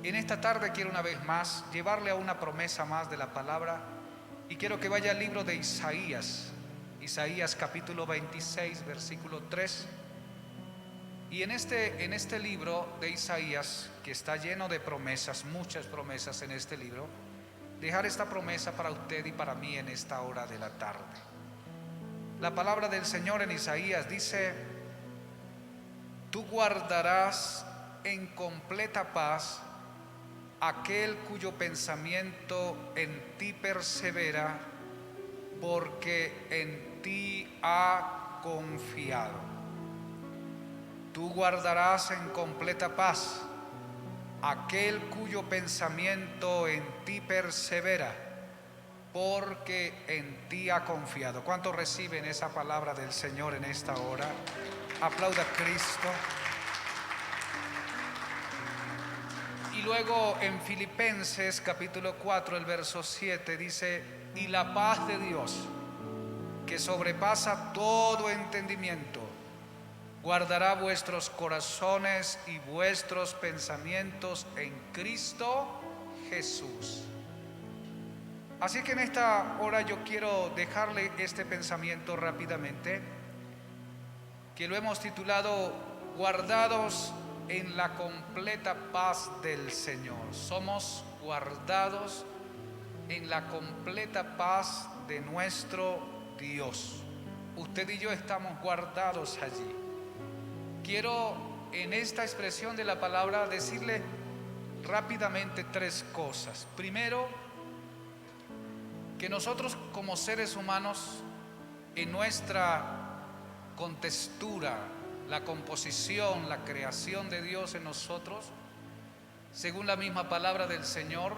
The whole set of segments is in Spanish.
En esta tarde quiero una vez más llevarle a una promesa más de la palabra y quiero que vaya al libro de Isaías, Isaías capítulo 26, versículo 3. Y en este libro de Isaías, que está lleno de promesas, muchas promesas en este libro, dejar esta promesa para usted y para mí en esta hora de la tarde. La palabra del Señor en Isaías dice: tú guardarás en completa paz aquel cuyo pensamiento en ti persevera, porque en ti ha confiado. Tú guardarás en completa paz aquel cuyo pensamiento en ti persevera, porque en ti ha confiado. ¿Cuántos reciben esa palabra del Señor en esta hora? Aplauda a Cristo. Y luego en Filipenses capítulo 4, el verso 7 dice: y la paz de Dios, que sobrepasa todo entendimiento, guardará vuestros corazones y vuestros pensamientos en Cristo Jesús. Así que en esta hora yo quiero dejarle este pensamiento rápidamente, que lo hemos titulado guardados en la completa paz del Señor. Somos guardados en la completa paz de nuestro Dios. Usted y yo estamos guardados allí. Quiero en esta expresión de la palabra decirle rápidamente tres cosas. Primero, que nosotros como seres humanos, en nuestra contextura, la composición, la creación de Dios en nosotros, según la misma palabra del Señor,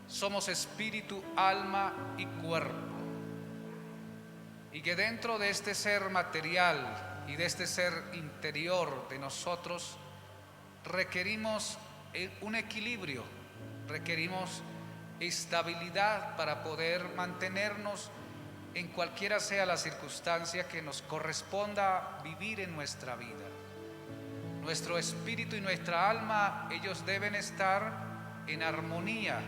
somos espíritu, alma y cuerpo. Y que dentro de este ser material y de este ser interior de nosotros requerimos un equilibrio, requerimos estabilidad para poder mantenernos en cualquiera sea la circunstancia que nos corresponda vivir en nuestra vida. Nuestro espíritu y nuestra alma, ellos deben estar en armonía,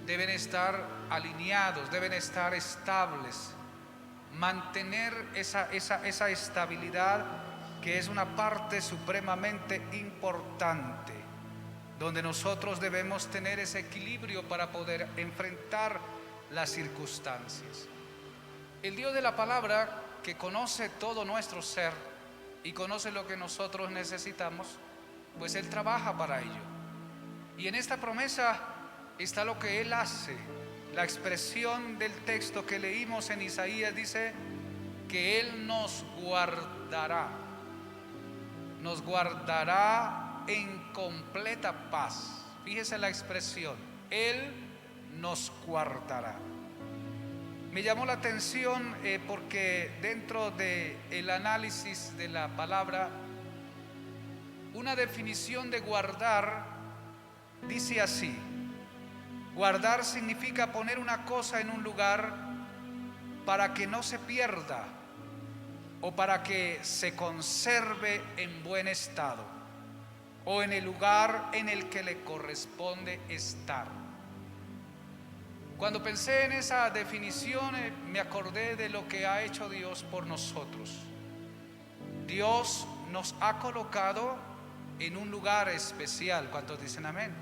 deben estar alineados, deben estar estables. Mantener esa estabilidad, que es una parte supremamente importante, donde nosotros debemos tener ese equilibrio para poder enfrentar las circunstancias. El Dios de la palabra, que conoce todo nuestro ser y conoce lo que nosotros necesitamos, pues Él trabaja para ello. Y en esta promesa está lo que Él hace. La expresión del texto que leímos en Isaías dice que Él nos guardará en completa paz. Fíjese la expresión: Él nos guardará. Me llamó la atención porque dentro del análisis de la palabra, una definición de guardar dice así: guardar significa poner una cosa en un lugar para que no se pierda o para que se conserve en buen estado o en el lugar en el que le corresponde estar. Cuando pensé en esa definición, me acordé de lo que ha hecho Dios por nosotros. Dios nos ha colocado en un lugar especial. ¿Cuántos dicen amén?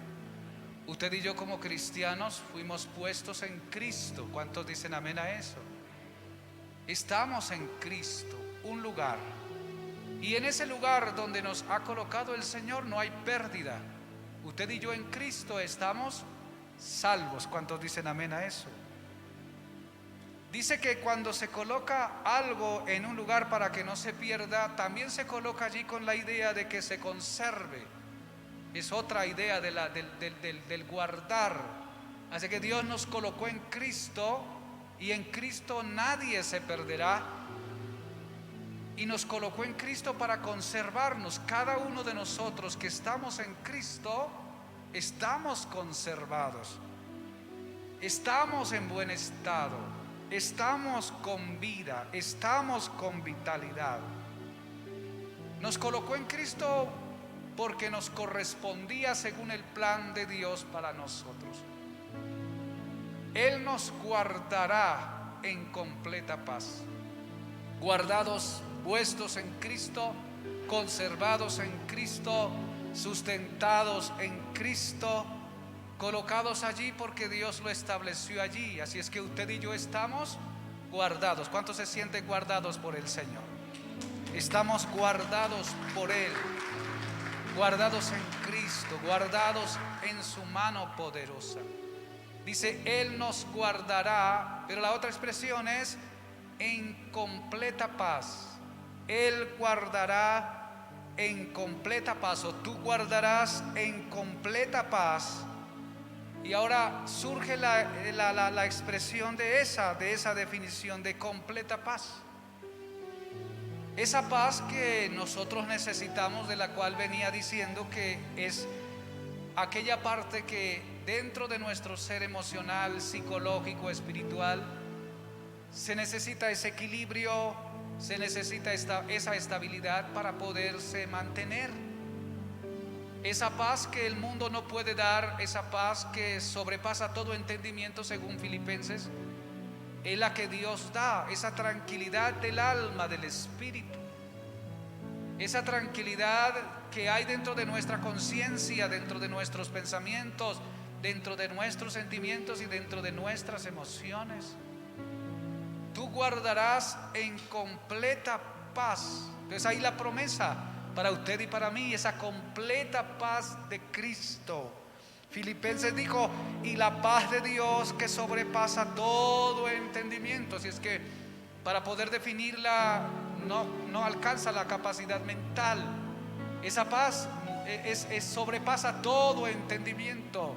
Usted y yo como cristianos fuimos puestos en Cristo. ¿Cuántos dicen amén a eso? Estamos en Cristo, un lugar. Y en ese lugar donde nos ha colocado el Señor no hay pérdida. Usted y yo en Cristo estamos salvos. ¿Cuántos dicen amén a eso? Dice que cuando se coloca algo en un lugar para que no se pierda, también se coloca allí con la idea de que se conserve. Es otra idea del guardar. Así que Dios nos colocó en Cristo, y en Cristo nadie se perderá. Y nos colocó en Cristo para conservarnos. Cada uno de nosotros que estamos en Cristo, estamos conservados. Estamos en buen estado. Estamos con vida. Estamos con vitalidad. Nos colocó en Cristo porque nos correspondía según el plan de Dios para nosotros. Él nos guardará en completa paz. Guardados, puestos en Cristo, conservados en Cristo, sustentados en Cristo, colocados allí porque Dios lo estableció allí. Así es que usted y yo estamos guardados. ¿Cuántos se sienten guardados por el Señor? Estamos guardados por Él, guardados en Cristo, guardados en su mano poderosa. Dice, Él nos guardará, pero la otra expresión es en completa paz. Él guardará en completa paz, o tú guardarás en completa paz. Y ahora surge la expresión de esa definición de completa paz. Esa paz que nosotros necesitamos, de la cual venía diciendo que es aquella parte que dentro de nuestro ser emocional, psicológico, espiritual, se necesita ese equilibrio, se necesita esa estabilidad para poderse mantener. Esa paz que el mundo no puede dar, esa paz que sobrepasa todo entendimiento según Filipenses, es la que Dios da, esa tranquilidad del alma, del espíritu, esa tranquilidad que hay dentro de nuestra conciencia, dentro de nuestros pensamientos, dentro de nuestros sentimientos y dentro de nuestras emociones. Tú guardarás en completa paz. Entonces ahí la promesa para usted y para mí, esa completa paz de Cristo. Filipenses dijo, y la paz de Dios que sobrepasa todo entendimiento. Así es que para poder definirla no alcanza la capacidad mental. Esa paz sobrepasa todo entendimiento.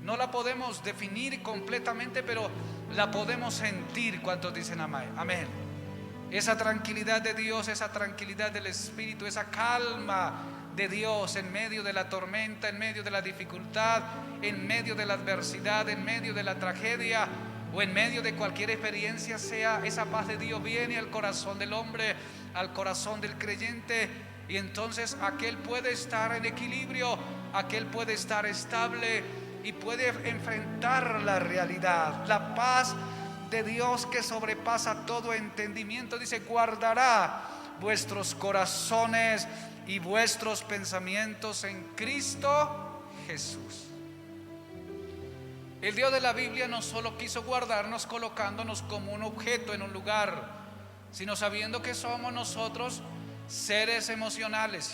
No la podemos definir completamente, pero la podemos sentir. ¿Cuántos dicen amén? Amén. Esa tranquilidad de Dios, esa tranquilidad del Espíritu, esa calma de Dios en medio de la tormenta, en medio de la dificultad, en medio de la adversidad, en medio de la tragedia o en medio de cualquier experiencia, sea esa paz de Dios viene al corazón del hombre, al corazón del creyente, y entonces aquel puede estar en equilibrio, aquel puede estar estable y puede enfrentar la realidad. La paz de Dios que sobrepasa todo entendimiento, dice, guardará vuestros corazones y vuestros pensamientos en Cristo Jesús. El Dios de la Biblia no solo quiso guardarnos colocándonos como un objeto en un lugar, sino sabiendo que somos nosotros seres emocionales,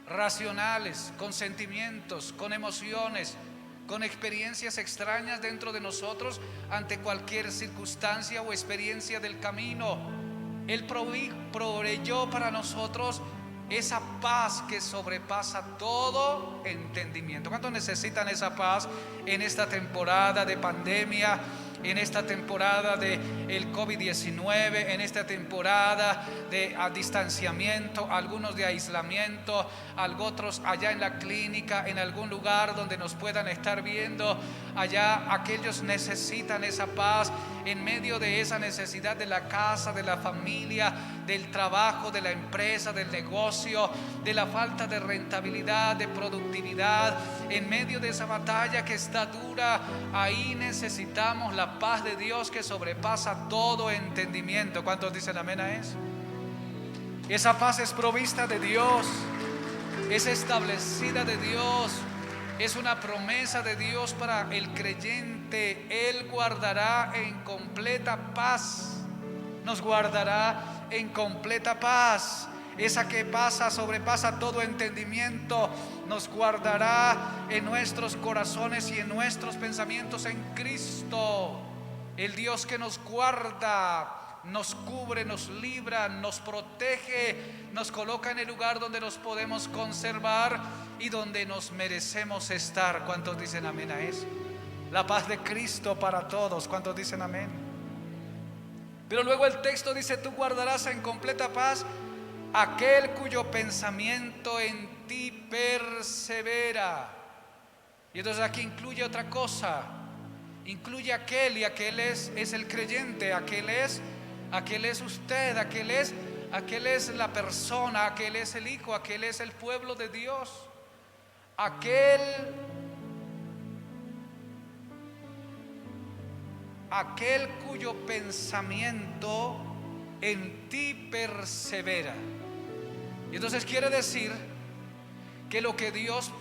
racionales, con sentimientos, con emociones, con experiencias extrañas dentro de nosotros ante cualquier circunstancia o experiencia del camino. Él proveyó para nosotros esa paz que sobrepasa todo entendimiento. ¿Cuántos necesitan esa paz en esta temporada de pandemia, en esta temporada de el COVID-19, en esta temporada de distanciamiento, algunos de aislamiento, otros allá en la clínica, en algún lugar donde nos puedan estar viendo? Allá aquellos necesitan esa paz en medio de esa necesidad de la casa, de la familia, del trabajo, de la empresa, del negocio, de la falta de rentabilidad, de productividad. En medio de esa batalla que está dura, ahí necesitamos la paz de Dios que sobrepasa todo entendimiento. ¿Cuántos dicen amén a eso? Esa paz es provista de Dios, es establecida de Dios, es una promesa de Dios para el creyente. Él guardará en completa paz, nos guardará en completa paz. Esa que sobrepasa todo entendimiento, nos guardará en nuestros corazones y en nuestros pensamientos en Cristo. El Dios que nos guarda, nos cubre, nos libra, nos protege, nos coloca en el lugar donde nos podemos conservar y donde nos merecemos estar. ¿Cuántos dicen amén a eso? La paz de Cristo para todos. ¿Cuántos dicen amén? Pero luego el texto dice, tú guardarás en completa paz aquel cuyo pensamiento en ti persevera. Y entonces aquí incluye otra cosa, incluye aquel, y aquel es el creyente, aquel es usted, aquel es la persona, aquel es el hijo, aquel es el pueblo de Dios. aquel cuyo pensamiento en ti persevera. Y entonces quiere decir que lo que Dios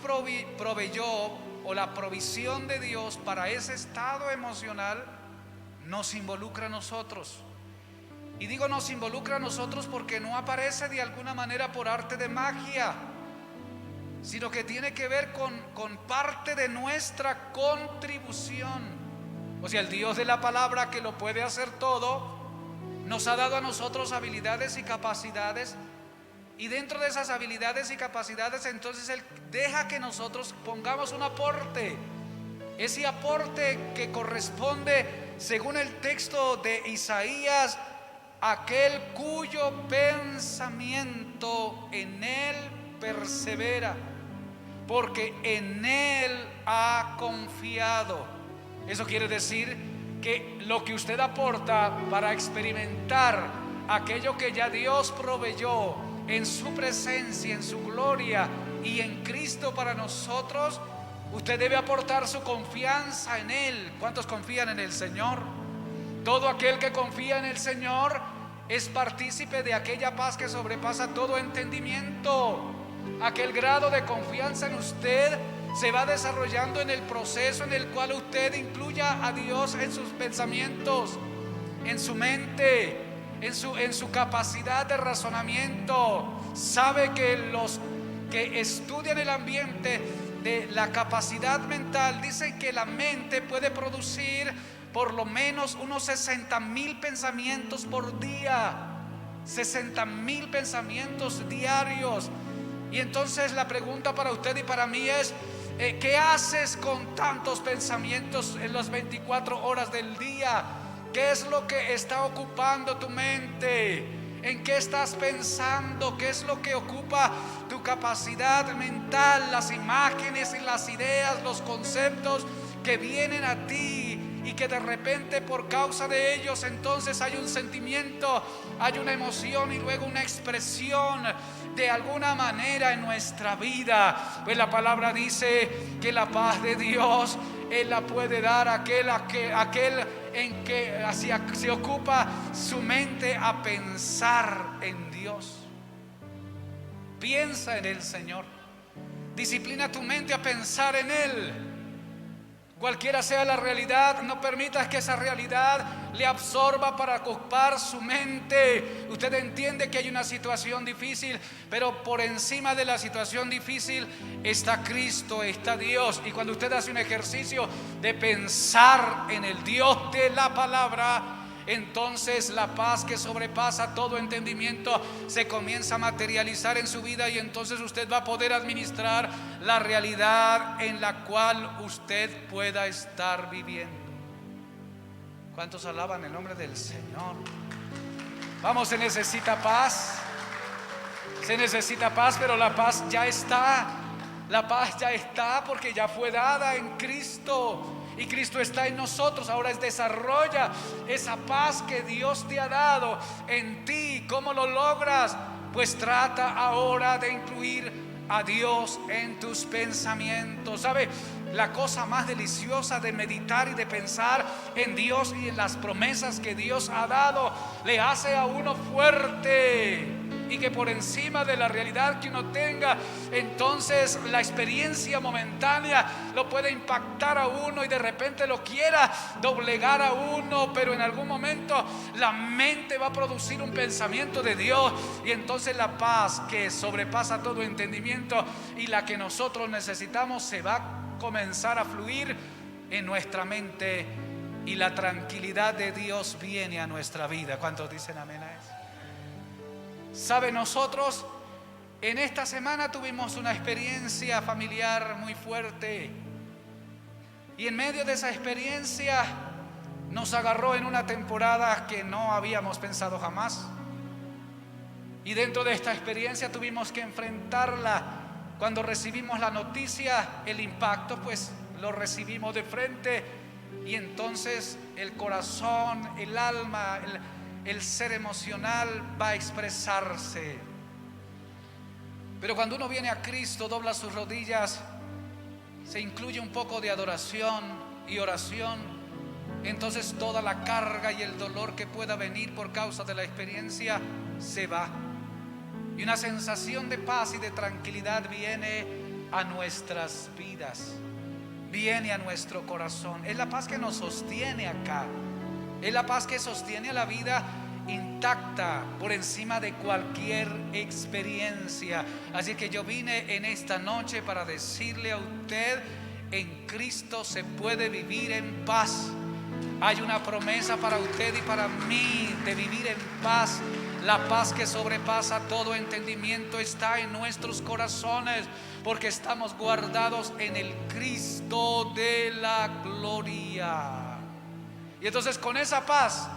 proveyó, o la provisión de Dios para ese estado emocional, nos involucra a nosotros. Y digo nos involucra a nosotros porque no aparece de alguna manera por arte de magia, sino que tiene que ver con parte de nuestra contribución. O sea, el Dios de la palabra, que lo puede hacer todo, nos ha dado a nosotros habilidades y capacidades, y dentro de esas habilidades y capacidades, entonces Él deja que nosotros pongamos un aporte. Ese aporte que corresponde, según el texto de Isaías, aquel cuyo pensamiento en Él persevera, porque en Él ha confiado. Eso quiere decir que lo que usted aporta para experimentar aquello que ya Dios proveyó en su presencia, en su gloria y en Cristo para nosotros, usted debe aportar su confianza en Él. ¿Cuántos confían en el Señor? Todo aquel que confía en el Señor es partícipe de aquella paz que sobrepasa todo entendimiento. Aquel grado de confianza en usted se va desarrollando en el proceso en el cual usted incluya a Dios en sus pensamientos, en su mente, en su capacidad de razonamiento. Sabe que los que estudian el ambiente de la capacidad mental dicen que la mente puede producir por lo menos unos 60,000 pensamientos por día, 60,000 pensamientos diarios. Y entonces la pregunta para usted y para mí es: ¿qué haces con tantos pensamientos en las 24 horas del día? ¿Qué es lo que está ocupando tu mente? ¿En qué estás pensando? ¿Qué es lo que ocupa tu capacidad mental? Las imágenes y las ideas, los conceptos que vienen a ti, y que de repente, por causa de ellos, entonces hay un sentimiento, hay una emoción y luego una expresión de alguna manera en nuestra vida. Pues la palabra dice que la paz de Dios Él la puede dar a aquel en que se ocupa su mente a pensar en Dios. Piensa en el Señor. Disciplina tu mente a pensar en Él. Cualquiera sea la realidad, no permitas que esa realidad le absorba para ocupar su mente. Usted entiende que hay una situación difícil, pero por encima de la situación difícil está Cristo, está Dios. Y cuando usted hace un ejercicio de pensar en el Dios de la palabra, entonces la paz que sobrepasa todo entendimiento se comienza a materializar en su vida, y entonces usted va a poder administrar la realidad en la cual usted pueda estar viviendo. ¿Cuántos alaban el nombre del Señor? Vamos, se necesita paz. Se necesita paz, pero la paz ya está. La paz ya está porque ya fue dada en Cristo. Y Cristo está en nosotros. Ahora desarrolla esa paz que Dios te ha dado en ti. ¿Cómo lo logras? Pues trata ahora de incluir a Dios en tus pensamientos. ¿Sabe? La cosa más deliciosa de meditar y de pensar en Dios y en las promesas que Dios ha dado le hace a uno fuerte. Y que por encima de la realidad que uno tenga, entonces la experiencia momentánea lo puede impactar a uno y de repente lo quiera doblegar a uno, pero en algún momento la mente va a producir un pensamiento de Dios, y entonces la paz que sobrepasa todo entendimiento y la que nosotros necesitamos se va a comenzar a fluir en nuestra mente, y la tranquilidad de Dios viene a nuestra vida. ¿Cuántos dicen amén a eso? ¿Sabe? Nosotros en esta semana tuvimos una experiencia familiar muy fuerte, y en medio de esa experiencia nos agarró en una temporada que no habíamos pensado jamás, y dentro de esta experiencia tuvimos que enfrentarla. Cuando recibimos la noticia, el impacto, pues lo recibimos de frente, y entonces el corazón, el alma, el ser emocional va a expresarse. Pero cuando uno viene a Cristo, dobla sus rodillas se incluye un poco de adoración y oración, entonces toda la carga y el dolor que pueda venir por causa de la experiencia se va. Y una sensación de paz y de tranquilidad viene a nuestras vidas, viene a nuestro corazón. Es la paz que nos sostiene acá, es la paz que sostiene a la vida intacta por encima de cualquier experiencia. Así que yo vine en esta noche para decirle a usted: en Cristo se puede vivir en paz. Hay una promesa para usted y para mí de vivir en paz. La paz que sobrepasa todo entendimiento está en nuestros corazones, porque estamos guardados en el Cristo de la gloria. Y entonces, con esa paz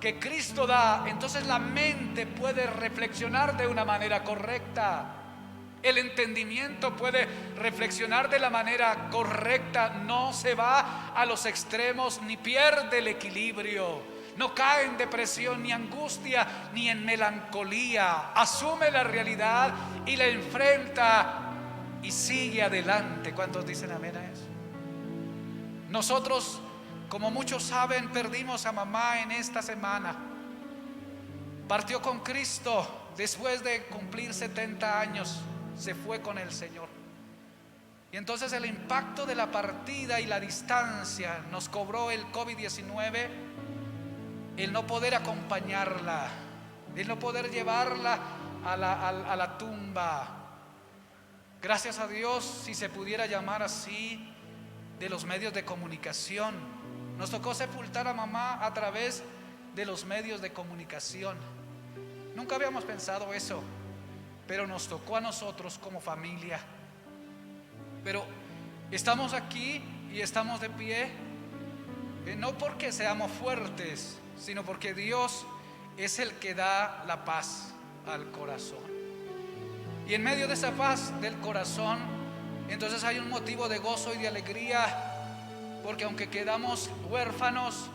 que Cristo da, entonces la mente puede reflexionar de una manera correcta. El entendimiento puede reflexionar de la manera correcta. No se va a los extremos ni pierde el equilibrio. No cae en depresión, ni angustia, ni en melancolía. Asume la realidad y la enfrenta y sigue adelante. ¿Cuántos dicen amén a eso? Nosotros, como muchos saben, perdimos a mamá en esta semana. Partió con Cristo después de cumplir 70 años. Se fue con el Señor. Y entonces el impacto de la partida y la distancia nos cobró el COVID-19, el no poder acompañarla, el no poder llevarla a la tumba. Gracias a Dios, si se pudiera llamar así, de los medios de comunicación. Nos tocó sepultar a mamá a través de los medios de comunicación. Nunca habíamos pensado eso, pero nos tocó a nosotros como familia. Pero estamos aquí y estamos de pie, no porque seamos fuertes, sino porque Dios es el que da la paz al corazón. Y en medio de esa paz del corazón, entonces hay un motivo de gozo y de alegría, porque aunque quedamos huérfanos,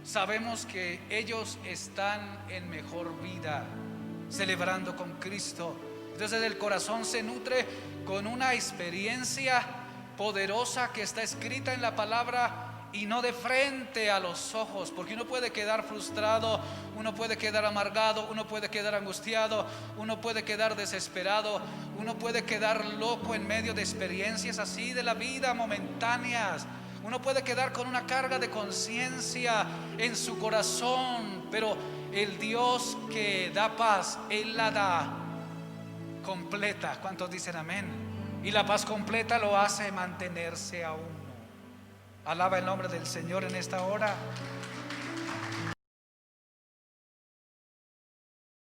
sabemos que ellos están en mejor vida, celebrando con Cristo. Entonces el corazón se nutre con una experiencia poderosa que está escrita en la palabra, y no de frente a los ojos, porque uno puede quedar frustrado, uno puede quedar amargado, uno puede quedar angustiado, uno puede quedar desesperado, uno puede quedar loco en medio de experiencias así de la vida momentáneas. Uno puede quedar con una carga de conciencia en su corazón, pero el Dios que da paz, Él la da completa. ¿Cuántos dicen amén? Y la paz completa lo hace mantenerse a uno. Alaba el nombre del Señor en esta hora.